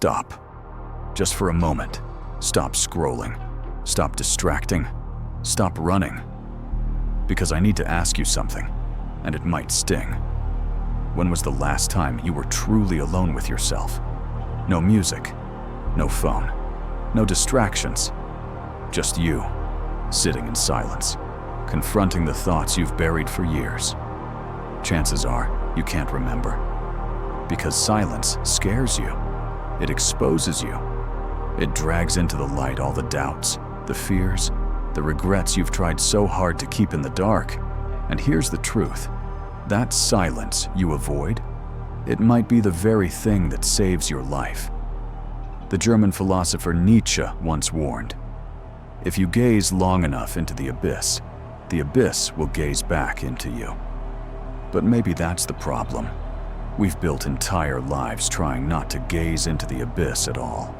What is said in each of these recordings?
stop. Just for a moment. Stop scrolling. Stop distracting. Stop running. Because I need to ask you something, and it might sting. When was the last time you were truly alone with yourself? No music, no phone, no distractions. Just you, sitting in silence, confronting the thoughts you've buried for years. Chances are you can't remember. Because silence scares you. It exposes you. It drags into the light all the doubts, the fears, the regrets you've tried so hard to keep in the dark. And here's the truth. That silence you avoid, it might be the very thing that saves your life. The German philosopher Nietzsche once warned, if you gaze long enough into the abyss will gaze back into you. But maybe that's the problem. We've built entire lives trying not to gaze into the abyss at all.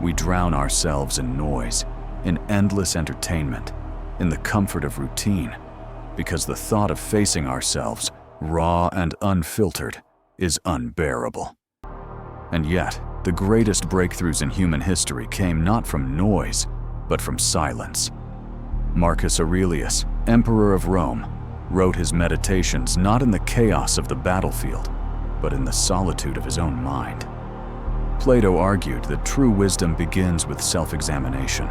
We drown ourselves in noise, in endless entertainment, in the comfort of routine, because the thought of facing ourselves, raw and unfiltered, is unbearable. And yet, the greatest breakthroughs in human history came not from noise, but from silence. Marcus Aurelius, Emperor of Rome, wrote his meditations not in the chaos of the battlefield, but in the solitude of his own mind. Plato argued that true wisdom begins with self-examination,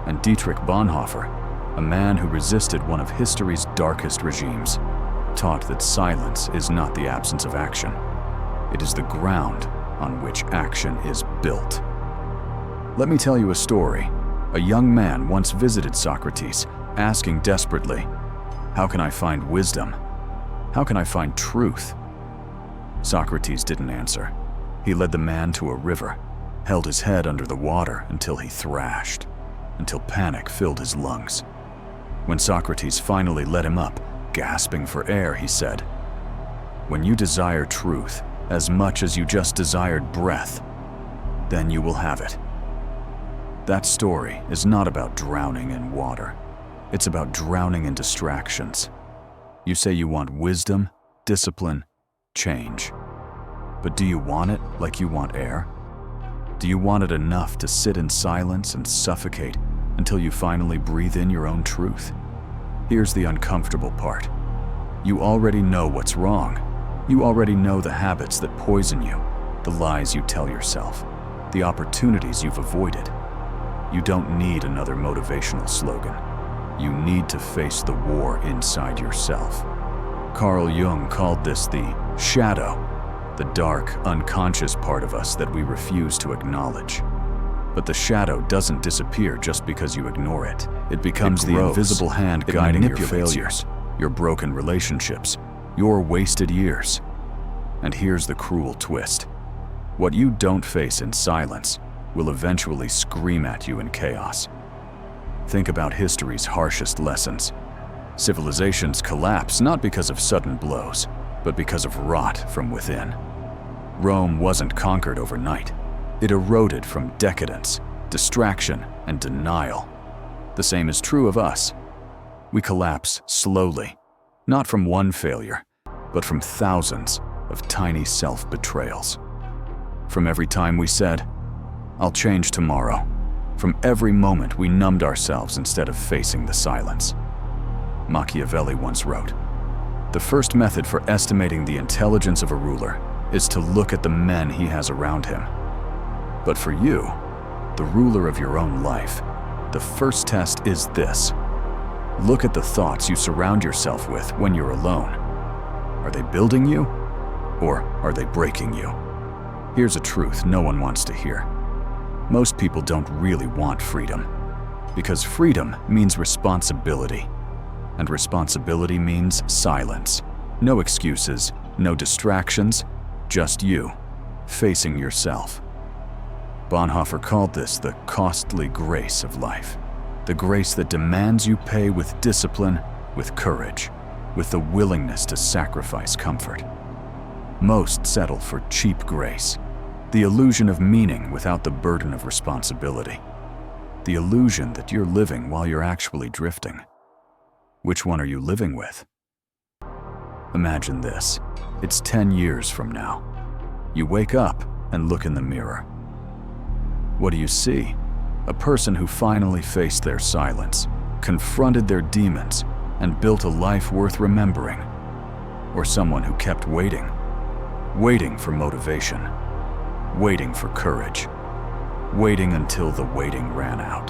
and Dietrich Bonhoeffer, a man who resisted one of history's darkest regimes, taught that silence is not the absence of action. It is the ground on which action is built. Let me tell you a story. A young man once visited Socrates, asking desperately, "How can I find wisdom? How can I find truth?" Socrates didn't answer. He led the man to a river, held his head under the water until he thrashed, until panic filled his lungs. When Socrates finally let him up, gasping for air, he said, "When you desire truth as much as you just desired breath, then you will have it." That story is not about drowning in water. It's about drowning in distractions. You say you want wisdom, discipline, change. But do you want it like you want air? Do you want it enough to sit in silence and suffocate until you finally breathe in your own truth? Here's the uncomfortable part. You already know what's wrong. You already know the habits that poison you, the lies you tell yourself, the opportunities you've avoided. You don't need another motivational slogan. You need to face the war inside yourself. Carl Jung called this the shadow, the dark, unconscious part of us that we refuse to acknowledge. But the shadow doesn't disappear just because you ignore it. It becomes the invisible hand guiding your failures, your broken relationships, your wasted years. And here's the cruel twist. What you don't face in silence will eventually scream at you in chaos. Think about history's harshest lessons. Civilizations collapse not because of sudden blows, but because of rot from within. Rome wasn't conquered overnight. It eroded from decadence, distraction, and denial. The same is true of us. We collapse slowly, not from one failure, but from thousands of tiny self-betrayals. From every time we said, "I'll change tomorrow," from every moment we numbed ourselves instead of facing the silence. Machiavelli once wrote, "The first method for estimating the intelligence of a ruler is to look at the men he has around him." But for you, the ruler of your own life, the first test is this. Look at the thoughts you surround yourself with when you're alone. Are they building you, or are they breaking you? Here's a truth no one wants to hear. Most people don't really want freedom, because freedom means responsibility, and responsibility means silence. No excuses, no distractions, just you, facing yourself. Bonhoeffer called this the costly grace of life, the grace that demands you pay with discipline, with courage, with the willingness to sacrifice comfort. Most settle for cheap grace, the illusion of meaning without the burden of responsibility, the illusion that you're living while you're actually drifting. Which one are you living with? Imagine this. It's 10 years from now. You wake up and look in the mirror. What do you see? A person who finally faced their silence, confronted their demons, and built a life worth remembering. Or someone who kept waiting, waiting for motivation, waiting for courage, waiting until the waiting ran out.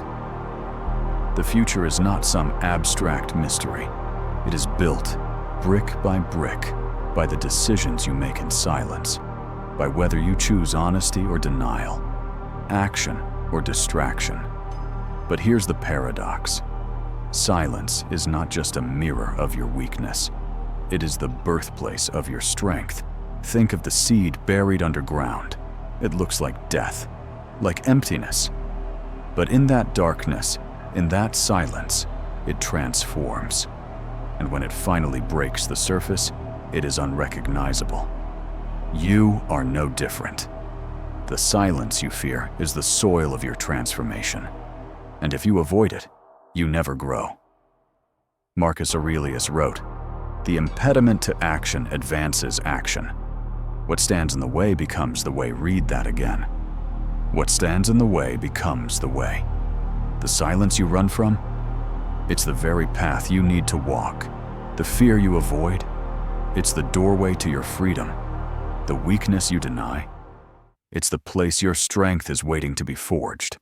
The future is not some abstract mystery. It is built, brick by brick, by the decisions you make in silence, by whether you choose honesty or denial, action or distraction. But here's the paradox. Silence is not just a mirror of your weakness. It is the birthplace of your strength. Think of the seed buried underground. It looks like death, like emptiness. But in that darkness, in that silence, it transforms. And when it finally breaks the surface, it is unrecognizable. You are no different. The silence you fear is the soil of your transformation. And if you avoid it, you never grow. Marcus Aurelius wrote, "The impediment to action advances action. What stands in the way becomes the way." Read that again. What stands in the way becomes the way. The silence you run from? It's the very path you need to walk. The fear you avoid? It's the doorway to your freedom. The weakness you deny? It's the place your strength is waiting to be forged.